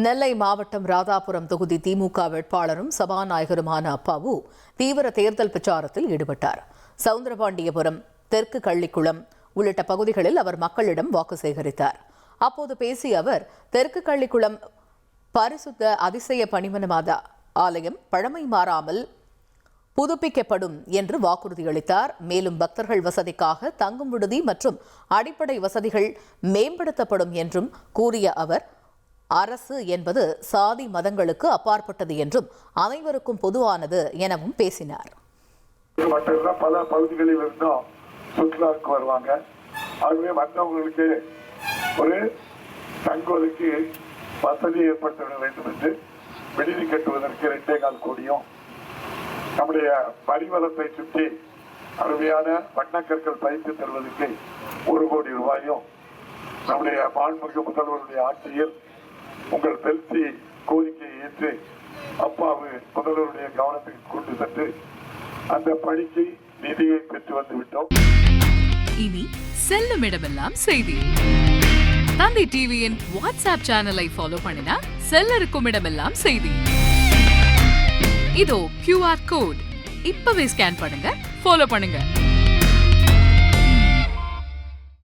நெல்லை மாவட்டம் ராதாபுரம் தொகுதி திமுக வேட்பாளரும் சபாநாயகருமான அப்பாவு தீவிர தேர்தல் பிரச்சாரத்தில் ஈடுபட்டார். சவுந்தரபாண்டியபுரம், தெற்கு கள்ளிக்குளம் உள்ளிட்ட பகுதிகளில் அவர் மக்களிடம் வாக்கு சேகரித்தார். அப்போது பேசிய அவர், தெற்கு கள்ளிக்குளம் பரிசுத்த அதிசய பணிமனமாத ஆலயம் பழமை மாறாமல் புதுப்பிக்கப்படும் என்று வாக்குறுதியளித்தார். மேலும் பக்தர்கள் வசதிக்காக தங்கும் விடுதி மற்றும் அடிப்படை வசதிகள் மேம்படுத்தப்படும் என்றும் கூறிய அவர், அரசு என்பது சாதி மதங்களுக்கு அப்பாற்பட்டது என்றும் அனைவருக்கும் பொதுவானது எனவும் பேசினார். பல பகுதிகளில் இருந்தும் சுற்றுலாவுக்கு வருவாங்க. ஆகவே மற்றவங்களுக்கு ஒரு தங்குவதற்கு வசதி ஏற்படுத்த வேண்டும் என்று விடுதி கட்டுவதற்கு 2.25 கோடியும், நம்முடைய பரிவலத்தை சுற்றி அருமையான வண்ணக்கற்கள் பயிற்சி தருவதற்கு 1 கோடி ரூபாயும் நம்முடைய மாண்புமிகு முதல்வருடைய ஆட்சியில் உங்கள் பெல்சி கோரிக்கையை ஏற்று அப்பாவு முதல்வருடைய கவனத்துக்கு கொண்டு சென்று அந்த பணிக்கு நிதியை பெற்று வந்து விட்டோம். இனி செல்லும் இடமெல்லாம் செய்தி. தந்தி டிவியின் வாட்ஸ்அப் சேனலை ஃபாலோ பண்ணினா செல்ல இருக்கும் இடமெல்லாம் செய்தி. இதோ QR கோட் இப்பவே ஸ்கேன் பண்ணுங்க, ஃபாலோ பண்ணுங்க.